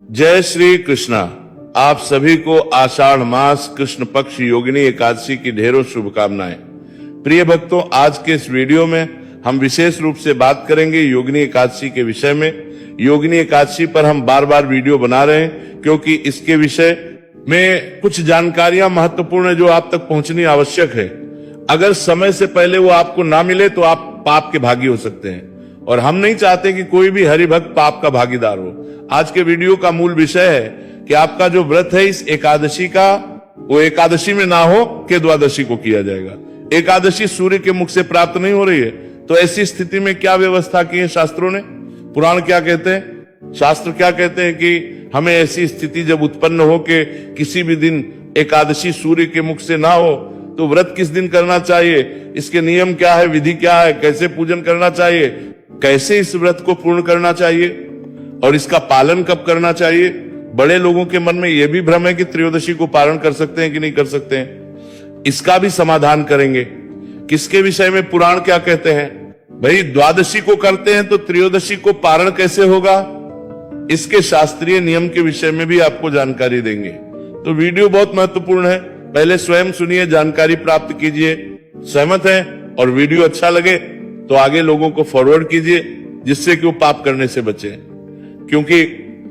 जय श्री कृष्णा। आप सभी को आषाढ़ मास कृष्ण पक्ष योगिनी एकादशी की ढेरों शुभकामनाएं। प्रिय भक्तों, आज के इस वीडियो में हम विशेष रूप से बात करेंगे योगिनी एकादशी के विषय में। योगिनी एकादशी पर हम बार बार वीडियो बना रहे हैं क्योंकि इसके विषय में कुछ जानकारियां महत्वपूर्ण है जो आप तक पहुंचनी आवश्यक है। अगर समय से पहले वो आपको ना मिले तो आप पाप के भागी हो सकते हैं, और हम नहीं चाहते कि कोई भी हरिभक्त पाप का भागीदार हो। आज के वीडियो का मूल विषय है कि आपका जो व्रत है इस एकादशी का, वो एकादशी में ना हो कि द्वादशी को किया जाएगा। एकादशी सूर्य के मुख से प्राप्त नहीं हो रही है, तो ऐसी स्थिति में क्या व्यवस्था की है शास्त्रों ने? पुराण क्या कहते हैं, शास्त्र क्या कहते हैं कि हमें ऐसी स्थिति जब उत्पन्न हो कि किसी भी दिन एकादशी सूर्य के मुख से ना हो तो व्रत किस दिन करना चाहिए, इसके नियम क्या है, विधि क्या है, कैसे पूजन करना चाहिए, कैसे इस व्रत को पूर्ण करना चाहिए और इसका पालन कब करना चाहिए। बड़े लोगों के मन में यह भी भ्रम है कि त्रयोदशी को पालन कर सकते हैं कि नहीं कर सकते हैं। इसका भी समाधान करेंगे। किसके विषय में पुराण क्या कहते हैं? भाई द्वादशी को करते हैं तो त्रयोदशी को पारण कैसे होगा, इसके शास्त्रीय नियम के विषय में भी आपको जानकारी देंगे। तो वीडियो बहुत महत्वपूर्ण है, पहले स्वयं सुनिए, जानकारी प्राप्त कीजिए। सहमत हैं और वीडियो अच्छा लगे तो आगे लोगों को फॉरवर्ड कीजिए जिससे कि वो पाप करने से बचे, क्योंकि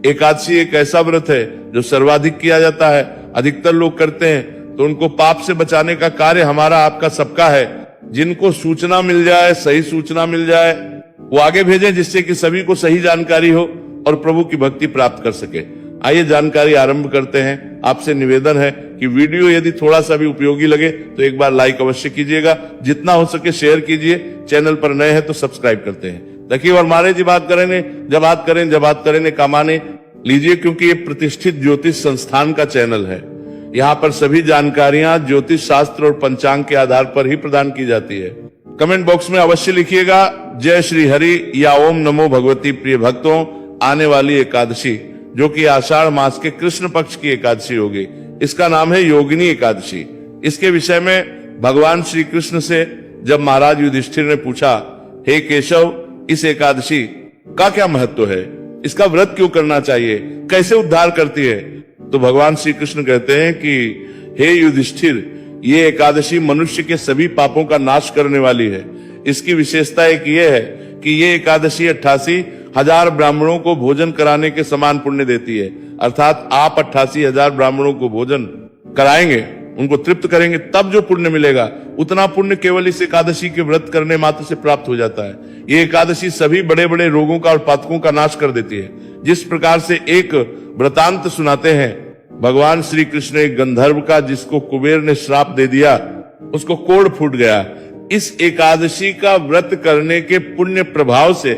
एकादशी एक ऐसा व्रत है जो सर्वाधिक किया जाता है, अधिकतर लोग करते हैं, तो उनको पाप से बचाने का कार्य हमारा आपका सबका है। जिनको सूचना मिल जाए, सही सूचना मिल जाए, वो आगे भेजें जिससे कि सभी को सही जानकारी हो और प्रभु की भक्ति प्राप्त कर सके। आइए जानकारी आरंभ करते हैं। आपसे निवेदन है कि वीडियो यदि थोड़ा सा भी उपयोगी लगे तो एक बार लाइक अवश्य कीजिएगा, जितना हो सके शेयर कीजिए, चैनल पर नए हैं तो सब्सक्राइब करते हैं। देखिए और मारे जी बात करेंगे, जब बात करेंगे कमाने लीजिए, क्योंकि ये प्रतिष्ठित ज्योतिष संस्थान का चैनल है। यहाँ पर सभी जानकारियां ज्योतिष शास्त्र और पंचांग के आधार पर ही प्रदान की जाती है। कमेंट बॉक्स में अवश्य लिखिएगा जय श्री हरि या ओम नमो भगवती। प्रिय भक्तों, आने वाली एकादशी जो कि आषाढ़ मास के कृष्ण पक्ष की एकादशी होगी, इसका नाम है योगिनी एकादशी। इसके विषय में भगवान श्री कृष्ण से जब महाराज युधिष्ठिर ने पूछा, हे केशव, इस एकादशी का क्या महत्व है, इसका व्रत क्यों करना चाहिए, कैसे उद्धार करती है, तो भगवान श्री कृष्ण कहते हैं कि हे युधिष्ठिर, ये एकादशी मनुष्य के सभी पापों का नाश करने वाली है। इसकी विशेषता एक ये है कि ये एकादशी 88,000 ब्राह्मणों को भोजन कराने के समान पुण्य देती है। अर्थात आप 88,000 ब्राह्मणों को भोजन कराएंगे, उनको तृप्त करेंगे, तब जो पुण्य मिलेगा उतना पुण्य केवल इस एकादशी के व्रत करने मात्र से प्राप्त हो जाता है। ये एकादशी सभी बड़े बड़े रोगों का और पातकों का नाश कर देती है। जिस प्रकार से एक वृतांत सुनाते हैं, भगवान श्री कृष्ण एक गंधर्व का, जिसको कुबेर ने श्राप दे दिया, उसको कोढ़ फूट गया। इस एकादशी का व्रत करने के पुण्य प्रभाव से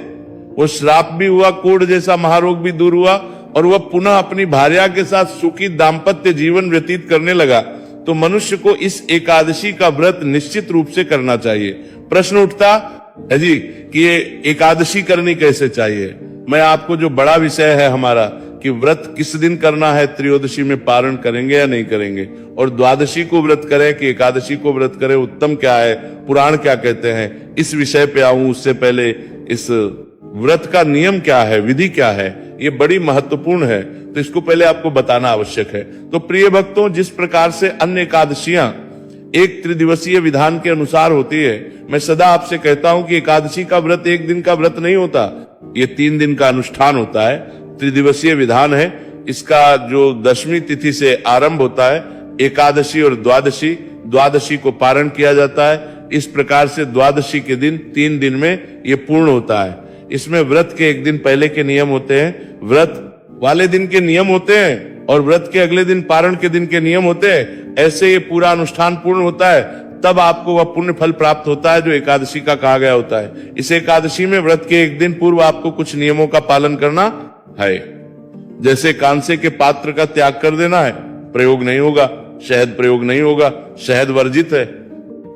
वो श्राप भी हुआ, कोढ़ जैसा महारोग भी दूर हुआ, और वह पुनः अपनी भार्या के साथ सुखी दाम्पत्य जीवन व्यतीत करने लगा। तो मनुष्य को इस एकादशी का व्रत निश्चित रूप से करना चाहिए। प्रश्न उठता है जी कि ये एकादशी करनी कैसे चाहिए। मैं आपको, जो बड़ा विषय है हमारा कि व्रत किस दिन करना है, त्रयोदशी में पारण करेंगे या नहीं करेंगे, और द्वादशी को व्रत करें कि एकादशी को व्रत करें, उत्तम क्या है, पुराण क्या कहते हैं, इस विषय पे आऊं उससे पहले इस व्रत का नियम क्या है, विधि क्या है, ये बड़ी महत्वपूर्ण है, तो इसको पहले आपको बताना आवश्यक है। तो प्रिय भक्तों, जिस प्रकार से अन्य एकादशियां एक त्रिदिवसीय विधान के अनुसार होती है, मैं सदा आपसे कहता हूं कि एकादशी का व्रत एक दिन का व्रत नहीं होता, ये 3 दिन का अनुष्ठान होता है। त्रिदिवसीय विधान है। इसका जो दशमी तिथि से आरंभ होता है, एकादशी और द्वादशी को पारण किया जाता है। इस प्रकार से द्वादशी के दिन 3 दिन में ये पूर्ण होता है। इसमें व्रत के एक दिन पहले के नियम होते हैं, व्रत वाले दिन के नियम होते हैं, और व्रत के अगले दिन पारण के दिन के नियम होते हैं। ऐसे ये पूरा अनुष्ठान पूर्ण होता है, तब आपको वह पुण्य फल प्राप्त होता है जो एकादशी का कहा गया होता है। इस एकादशी में व्रत के एक दिन पूर्व आपको कुछ नियमों का पालन करना है। जैसे कांसे के पात्र का त्याग कर देना है, प्रयोग नहीं होगा, शहद प्रयोग नहीं होगा, शहद वर्जित है।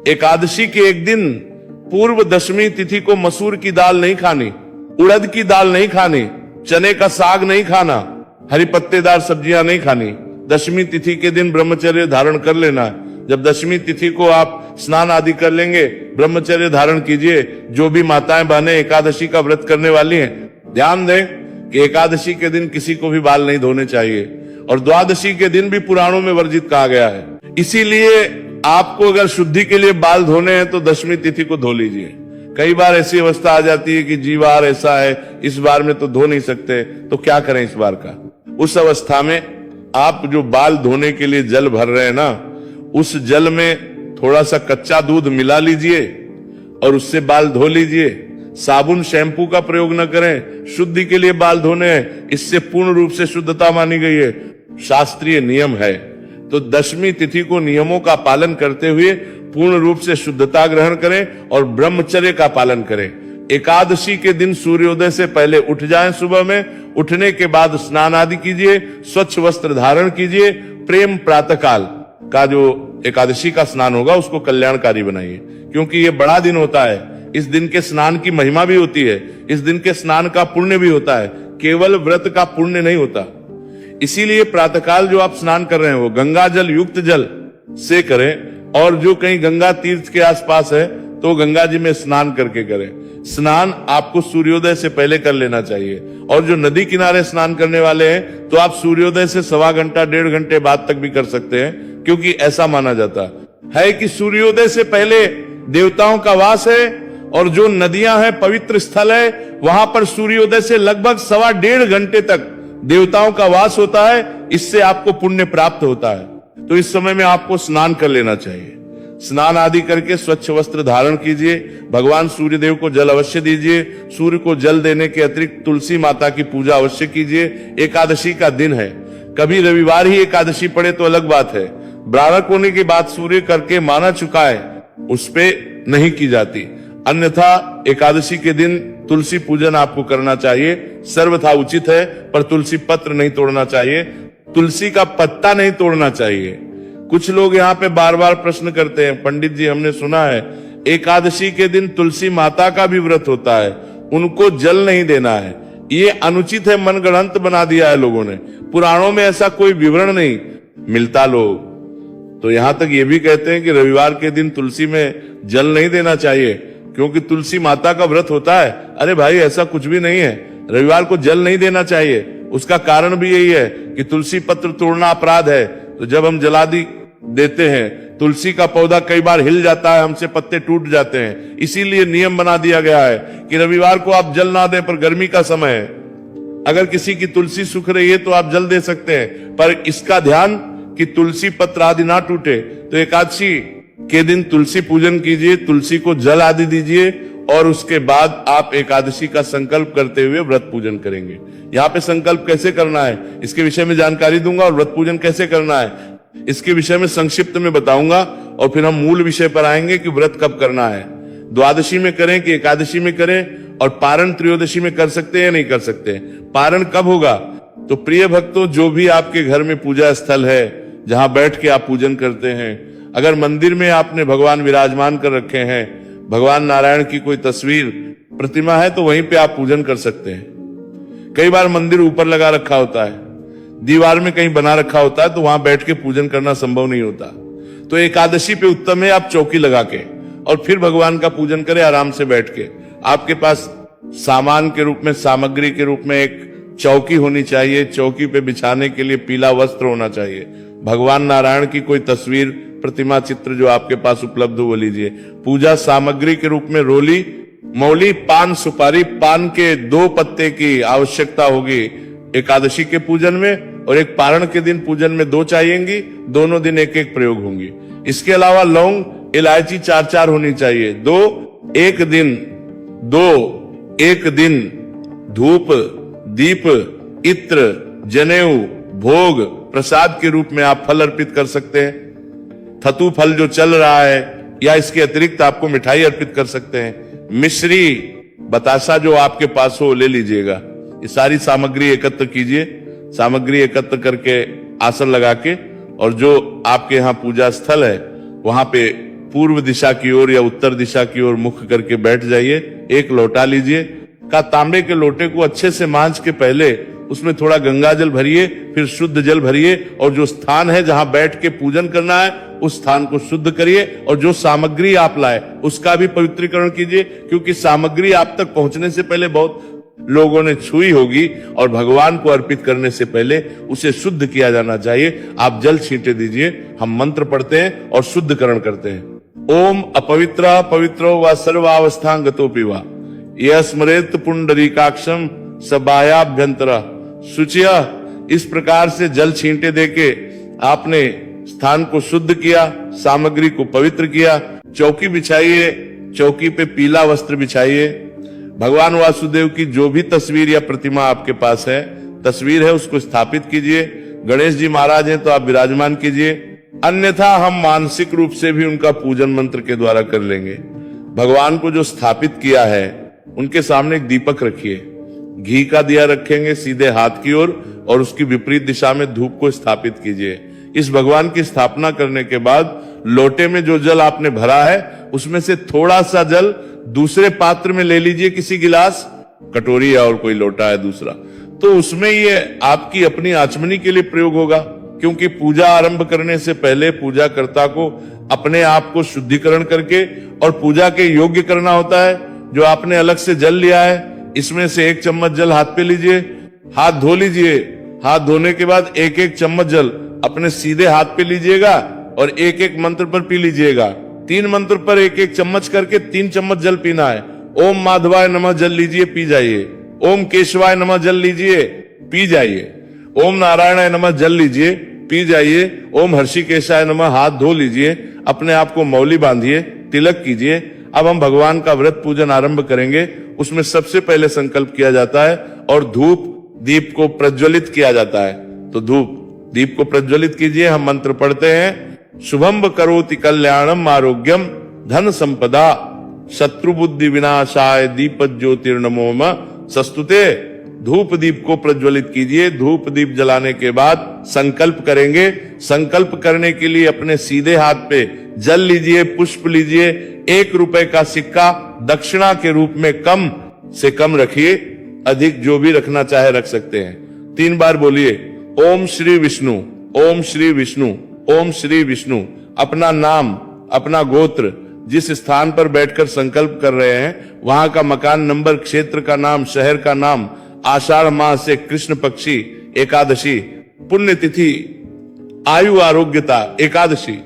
एकादशी के एक दिन पूर्व दशमी तिथि को मसूर की दाल नहीं खानी, उड़द की दाल नहीं खानी, चने का साग नहीं खाना, हरी पत्तेदार सब्जियां नहीं खानी। दशमी तिथि के दिन ब्रह्मचर्य धारण कर लेना है। जब दशमी तिथि को आप स्नान आदि कर लेंगे, ब्रह्मचर्य धारण कीजिए। जो भी माताएं बहनें एकादशी का व्रत करने वाली हैं, ध्यान दें कि एकादशी के दिन किसी को भी बाल नहीं धोने चाहिए, और द्वादशी के दिन भी पुराणों में वर्जित कहा गया है। इसीलिए आपको अगर शुद्धि के लिए बाल धोने हैं तो दशमी तिथि को धो लीजिए। कई बार ऐसी अवस्था आ जाती है कि जी बार ऐसा है, इस बार में तो धो नहीं सकते, तो क्या करें इस बार का। उस अवस्था में आप जो बाल धोने के लिए जल भर रहे हैं ना, उस जल में थोड़ा सा कच्चा दूध मिला लीजिए और उससे बाल धो लीजिए। साबुन शैम्पू का प्रयोग न करें, शुद्धि के लिए बाल धोने हैं, इससे पूर्ण रूप से शुद्धता मानी गई है, शास्त्रीय नियम है। तो दशमी तिथि को नियमों का पालन करते हुए पूर्ण रूप से शुद्धता ग्रहण करें और ब्रह्मचर्य का पालन करें। एकादशी के दिन सूर्योदय से पहले उठ जाएं, सुबह में उठने के बाद स्नान आदि कीजिए, स्वच्छ वस्त्र धारण कीजिए, प्रेम प्रातःकाल का जो एकादशी का स्नान होगा उसको कल्याणकारी बनाइए, क्योंकि ये बड़ा दिन होता है। इस दिन के स्नान की महिमा भी होती है, इस दिन के स्नान का पुण्य भी होता है, केवल व्रत का पुण्य नहीं होता। इसीलिए प्रातःकाल जो आप स्नान कर रहे हैं वो गंगा जल युक्त जल से करें, और जो कहीं गंगा तीर्थ के आसपास है तो गंगा जी में स्नान करके करें। स्नान आपको सूर्योदय से पहले कर लेना चाहिए, और जो नदी किनारे स्नान करने वाले हैं तो आप सूर्योदय से सवा घंटा 1.5 घंटे बाद तक भी कर सकते हैं, क्योंकि ऐसा माना जाता है कि सूर्योदय से पहले देवताओं का वास है, और जो नदियां हैं पवित्र स्थल है, वहां पर सूर्योदय से लगभग 1.25 घंटे तक देवताओं का वास होता है। इससे आपको पुण्य प्राप्त होता है। तो इस समय में आपको स्नान कर लेना चाहिए। स्नान आदि करके स्वच्छ वस्त्र धारण कीजिए, भगवान सूर्य देव को जल अवश्य दीजिए। सूर्य को जल देने के अतिरिक्त तुलसी माता की पूजा अवश्य कीजिए। एकादशी का दिन है, कभी रविवार ही एकादशी पड़े तो अलग बात है, ब्राह्मण होने की बात सूर्य करके माना चुका है, उस पे नहीं की जाती। अन्यथा एकादशी के दिन तुलसी पूजन आपको करना चाहिए, सर्वथा उचित है, पर तुलसी पत्र नहीं तोड़ना चाहिए, तुलसी का पत्ता नहीं तोड़ना चाहिए। कुछ लोग यहाँ पे बार बार प्रश्न करते हैं, पंडित जी हमने सुना है एकादशी के दिन तुलसी माता का भी व्रत होता है, उनको जल नहीं देना है। ये अनुचित है, मनगढ़ंत बना दिया है लोगों ने, पुराणों में ऐसा कोई विवरण नहीं मिलता। लोग तो यहां तक ये भी कहते हैं कि रविवार के दिन तुलसी में जल नहीं देना चाहिए, क्योंकि तुलसी माता का व्रत होता है। अरे भाई ऐसा कुछ भी नहीं है, रविवार को जल नहीं देना चाहिए। उसका कारण भी यही है कि तुलसी पत्र तोड़ना अपराध है। तो जब हम जलादि देते हैं, तुलसी का पौधा कई बार हिल जाता है, हमसे पत्ते टूट जाते हैं, इसीलिए नियम बना दिया गया है कि रविवार को आप जल ना दें। पर गर्मी का समय है, अगर किसी की तुलसी सूख रही है तो आप जल दे सकते हैं, पर इसका ध्यान कि तुलसी पत्र आदि ना टूटे। तो एकादशी के दिन तुलसी पूजन कीजिए, तुलसी को जल आदि दीजिए, और उसके बाद आप एकादशी का संकल्प करते हुए व्रत पूजन करेंगे। यहाँ पे संकल्प कैसे करना है इसके विषय में जानकारी दूंगा, और व्रत पूजन कैसे करना है इसके विषय में संक्षिप्त में बताऊंगा, और फिर हम मूल विषय पर आएंगे कि व्रत कब करना है, द्वादशी में करें कि एकादशी में करें, और पारण त्रयोदशी में कर सकते हैं या नहीं कर सकते। पारण कब होगा? तो प्रिय भक्तों, जो भी आपके घर में पूजा स्थल है जहां बैठ के आप पूजन करते हैं, अगर मंदिर में आपने भगवान विराजमान कर रखे हैं, भगवान नारायण की कोई तस्वीर प्रतिमा है, तो वहीं पे आप पूजन कर सकते हैं। कई बार मंदिर ऊपर लगा रखा होता है, दीवार में कहीं बना रखा होता है, तो वहां बैठ के पूजन करना संभव नहीं होता। तो एकादशी पे उत्तम है आप चौकी लगा के और फिर भगवान का पूजन करें आराम से बैठ के। आपके पास सामान के रूप में, सामग्री के रूप में एक चौकी होनी चाहिए, चौकी पे बिछाने के लिए पीला वस्त्र होना चाहिए, भगवान नारायण की कोई तस्वीर, प्रतिमा, चित्र जो आपके पास उपलब्ध हो वो लीजिए। पूजा सामग्री के रूप में रोली, मौली, पान, सुपारी, पान के 2 पत्ते की आवश्यकता होगी एकादशी के पूजन में, और एक पारण के दिन पूजन में 2 चाहिएंगी, दोनों दिन एक एक प्रयोग होंगी। इसके अलावा लौंग, इलायची 4-4 होनी चाहिए। 2 एक दिन धूप, दीप, इत्र, जनेऊ, भोग, प्रसाद के रूप में आप फल अर्पित कर सकते हैं। थतू फल जो चल रहा है, या इसके अतिरिक्त आपको मिठाई अर्पित कर सकते हैं। मिश्री, बतासा जो आपके पास हो ले लीजिएगा। ये सारी सामग्री एकत्र कीजिए, सामग्री एकत्र करके आसन लगा के, और जो आपके यहाँ पूजा स्थल है वहां पे पूर्व दिशा की ओर या उत्तर दिशा की ओर मुख करके बैठ जाइए। एक लोटा लीजिए, का तांबे के लोटे को अच्छे से मांझ के पहले उसमें थोड़ा गंगा जल भरिए, फिर शुद्ध जल भरिए, और जो स्थान है जहां बैठ के पूजन करना है उस स्थान को शुद्ध करिए, और जो सामग्री आप लाए उसका भी पवित्रीकरण कीजिए, क्योंकि सामग्री आप तक पहुंचने से पहले बहुत लोगों ने छुई होगी और भगवान को अर्पित करने से पहले उसे शुद्ध किया जाना चाहिए। आप जल छींटे दीजिए, हम मंत्र पढ़ते हैं और शुद्धकरण करते हैं। ओम अपवित्र पवित्रो व सर्वावस्थांगतोपि वा यह स्मरेत पुंडरीकाक्षम सबायाभ्यंतर शुचिया। इस प्रकार से जल छींटे देके आपने स्थान को शुद्ध किया, सामग्री को पवित्र किया। चौकी बिछाइए, चौकी पे पीला वस्त्र बिछाइए। भगवान वासुदेव की जो भी तस्वीर या प्रतिमा आपके पास है, तस्वीर है, उसको स्थापित कीजिए। गणेश जी महाराज हैं तो आप विराजमान कीजिए, अन्यथा हम मानसिक रूप से भी उनका पूजन मंत्र के द्वारा कर लेंगे। भगवान को जो स्थापित किया है उनके सामने एक दीपक रखिए, घी का दिया रखेंगे सीधे हाथ की ओर और उसकी विपरीत दिशा में धूप को स्थापित कीजिए। इस भगवान की स्थापना करने के बाद लोटे में जो जल आपने भरा है उसमें से थोड़ा सा जल दूसरे पात्र में ले लीजिए, किसी गिलास, कटोरी या और कोई लोटा है दूसरा, तो उसमें ये आपकी अपनी आचमनी के लिए प्रयोग होगा। क्योंकि पूजा आरंभ करने से पहले पूजा कर्ता को अपने आप को शुद्धिकरण करके और पूजा के योग्य करना होता है। जो आपने अलग से जल लिया है, इसमें से 1 चम्मच जल हाथ पे लीजिए, हाथ धो लीजिए। हाथ धोने के बाद 1-1 चम्मच जल अपने सीधे हाथ पे लीजिएगा और 1-1 मंत्र पर पी लीजिएगा। 3 मंत्र पर 1-1 चम्मच करके 3 चम्मच जल पीना है। ओम माधवाय नमः जल लीजिए, पी जाइए। ओम केशवाय नमः जल लीजिए, पी जाइए। ओम नारायणाय नमः जल लीजिए, पी जाइए। ओम हर्षिकेशाय नमः हाथ धो लीजिए, अपने आप को मौली बांधिए, तिलक कीजिए। अब हम भगवान का व्रत पूजन आरंभ करेंगे। उसमें सबसे पहले संकल्प किया जाता है और धूप दीप को प्रज्वलित किया जाता है। तो धूप दीप को प्रज्वलित कीजिए। हम मंत्र पढ़ते हैं, शुभम करोति कल्याणम आरोग्यम धन संपदा शत्रु बुद्धि विनाशाय दीप ज्योतिर्नमोम सस्तुते। धूप दीप को प्रज्वलित कीजिए। धूप दीप जलाने के बाद संकल्प करेंगे। संकल्प करने के लिए अपने सीधे हाथ पे जल लीजिए, पुष्प लीजिए। 1 रुपए का सिक्का दक्षिणा के रूप में कम से कम रखिए, अधिक जो भी रखना चाहे रख सकते हैं। 3 बार बोलिए ओम श्री विष्णु, ओम श्री विष्णु, ओम श्री विष्णु। अपना नाम, अपना गोत्र, जिस स्थान पर बैठकर संकल्प कर रहे हैं वहां का मकान नंबर, क्षेत्र का नाम, शहर का नाम, आषाढ़ मास से कृष्ण पक्षी एकादशी, पुण्यतिथि, आयु आरोग्यता एकादशी,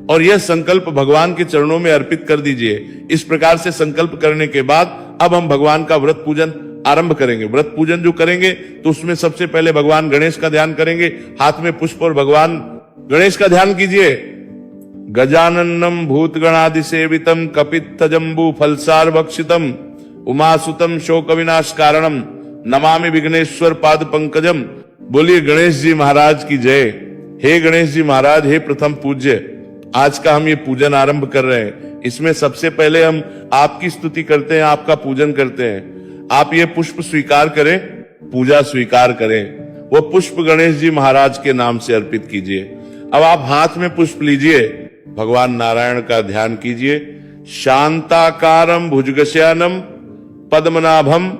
और यह संकल्प भगवान के चरणों में अर्पित कर दीजिए। इस प्रकार से संकल्प करने के बाद अब हम भगवान का व्रत पूजन आरंभ करेंगे। व्रत पूजन जो करेंगे तो उसमें सबसे पहले भगवान गणेश का ध्यान करेंगे। हाथ में पुष्प और भगवान गणेश का ध्यान कीजिए। गजाननम भूतगणादि सेवितम कपित्थ जम्बू फलसार भक्षितम उमासुतम शोक विनाश कारणम नमामि विघ्नेश्वर पाद पंकजम। बोलिए गणेश जी महाराज की जय। हे गणेश जी महाराज, हे प्रथम पूज्य, आज का हम ये पूजन आरंभ कर रहे हैं। इसमें सबसे पहले हम आपकी स्तुति करते हैं, आपका पूजन करते हैं। आप ये पुष्प स्वीकार करें, पूजा स्वीकार करें। वो पुष्प गणेश जी महाराज के नाम से अर्पित कीजिए। अब आप हाथ में पुष्प लीजिए, भगवान नारायण का ध्यान कीजिए। शांताकारम भुजगशयनम पद्मनाभम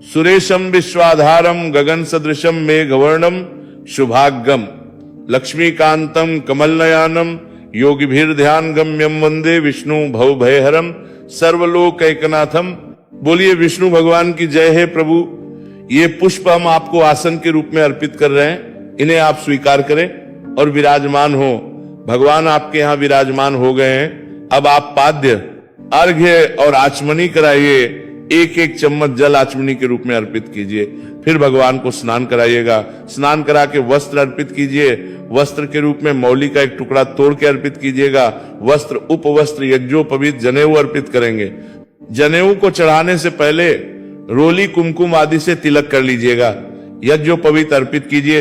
सुरेशम विश्वाधारम गगन सदृशम मेघवर्णम शुभाग्यम लक्ष्मीकांतम कमलनयनम योगिभिर्ध्यान गम्यम वंदे विष्णु भवभयहरम सर्वलोक एकनाथम। बोलिए विष्णु भगवान की जय है। प्रभु, ये पुष्प हम आपको आसन के रूप में अर्पित कर रहे हैं, इन्हें आप स्वीकार करें और विराजमान हो। भगवान आपके यहाँ विराजमान हो गए हैं। अब आप पाद्य, अर्घ्य और आचमनी कराइए। 1-1 चम्मच जल आचमनी के रूप में अर्पित कीजिए। फिर भगवान को स्नान कराइएगा। स्नान करा के वस्त्र अर्पित कीजिए। वस्त्र के रूप में मौली का एक टुकड़ा तोड़ के अर्पित कीजिएगा। वस्त्र, उपवस्त्र, यज्ञोपवीत, जनेऊ अर्पित करेंगे। जनेऊ को चढ़ाने से पहले रोली, कुमकुम आदि से तिलक कर लीजिएगा। यज्ञोपवीत अर्पित कीजिए,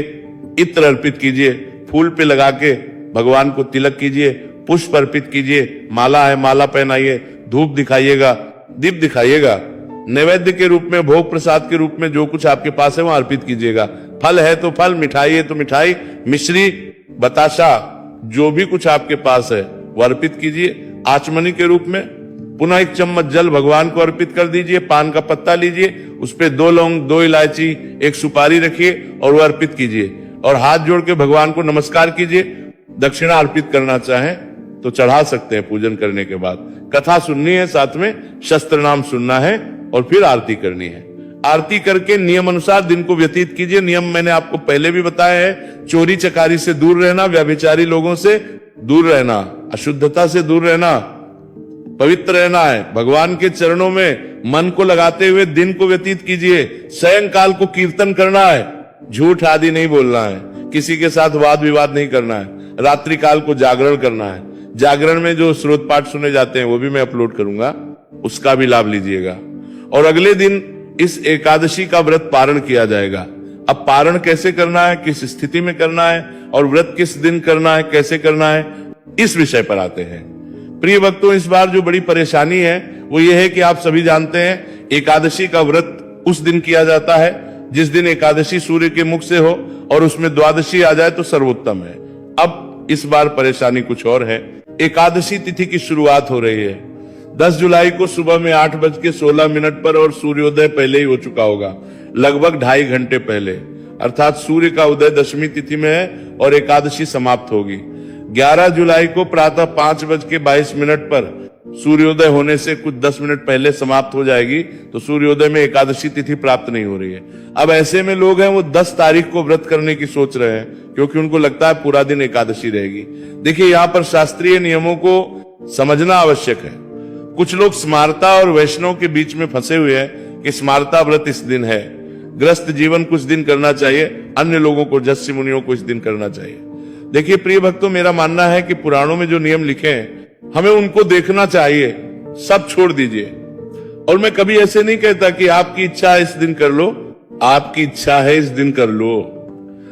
इत्र अर्पित कीजिए, फूल पे लगा के भगवान को तिलक कीजिए। पुष्प अर्पित कीजिए, माला है माला पहनाइए, धूप दिखाइएगा, दीप दिखाइएगा। नैवेद्य के रूप में, भोग प्रसाद के रूप में जो कुछ आपके पास है वह अर्पित कीजिएगा। फल है तो फल, मिठाई है तो मिठाई, मिश्री, बताशा, जो भी कुछ आपके पास है वह अर्पित कीजिए। आचमनी के रूप में पुनः 1 चम्मच जल भगवान को अर्पित कर दीजिए। पान का पत्ता लीजिए, उस पे 2 लौंग, 2 इलायची, 1 सुपारी रखिए और वह अर्पित कीजिए और हाथ जोड़ के भगवान को नमस्कार कीजिए। दक्षिणा अर्पित करना चाहें तो चढ़ा सकते हैं पूजन करने के बाद। कथा सुननी है, साथ में शस्त्र नाम सुनना है और फिर आरती करनी है। आरती करके नियम अनुसार दिन को व्यतीत कीजिए। नियम मैंने आपको पहले भी बताया है, चोरी चकारी से दूर रहना, व्यभिचारी लोगों से दूर रहना, अशुद्धता से दूर रहना, पवित्र रहना है। भगवान के चरणों में मन को लगाते हुए दिन को व्यतीत कीजिए। सायंकाल को कीर्तन करना है, झूठ आदि नहीं बोलना है, किसी के साथ वाद विवाद नहीं करना है। रात्रि काल को जागरण करना है। जागरण में जो स्रोत पाठ सुने जाते हैं वो भी मैं अपलोड करूंगा, उसका भी लाभ लीजिएगा। और अगले दिन इस एकादशी का व्रत पारण किया जाएगा। अब पारण कैसे करना है, किस स्थिति में करना है और व्रत किस दिन करना है, कैसे करना है, इस विषय पर आते हैं। प्रिय भक्तों, इस बार जो बड़ी परेशानी है वो ये है कि आप सभी जानते हैं एकादशी का व्रत उस दिन किया जाता है जिस दिन एकादशी सूर्य के मुख से हो और उसमें द्वादशी आ जाए तो सर्वोत्तम है। अब इस बार परेशानी कुछ और है। एकादशी तिथि की शुरुआत हो रही है 10 जुलाई को सुबह में 8:16 पर और सूर्योदय पहले ही हो चुका होगा, लगभग 2.5 घंटे पहले। अर्थात सूर्य का उदय दशमी तिथि में है और एकादशी समाप्त होगी। 11 जुलाई को प्रातः 5:22 पर सूर्योदय होने से कुछ 10 मिनट पहले समाप्त हो जाएगी, तो सूर्योदय में एकादशी तिथि प्राप्त नहीं हो रही है। अब ऐसे में लोग हैं वो 10 तारीख को व्रत करने की सोच रहे हैं क्योंकि उनको लगता है पूरा दिन एकादशी रहेगी। देखिए, यहाँ पर शास्त्रीय नियमों को समझना आवश्यक है। कुछ लोग स्मार्ता और वैष्णव के बीच में फंसे हुए हैं कि स्मार्ता व्रत इस दिन है, ग्रस्त जीवन कुछ दिन करना चाहिए, अन्य लोगों को, जस्य मुनियों को इस दिन करना चाहिए। देखिए प्रिय भक्तों, मेरा मानना है कि पुराणों में जो नियम लिखे हैं हमें उनको देखना चाहिए, सब छोड़ दीजिए। और मैं कभी ऐसे नहीं कहता कि आपकी इच्छा है इस दिन कर लो, आपकी इच्छा है इस दिन कर लो।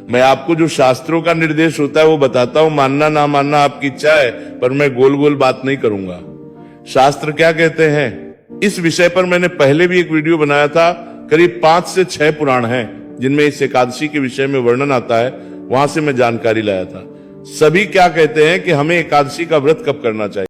मैं आपको जो शास्त्रों का निर्देश होता है वो बताता हूं, मानना ना मानना आपकी इच्छा है, पर मैं गोल गोल बात नहीं करूंगा। शास्त्र क्या कहते हैं इस विषय पर मैंने पहले भी एक वीडियो बनाया था। करीब 5 से 6 पुराण हैं जिनमें इस एकादशी के विषय में वर्णन आता है, वहां से मैं जानकारी लाया था। सभी क्या कहते हैं कि हमें एकादशी का व्रत कब करना चाहिए।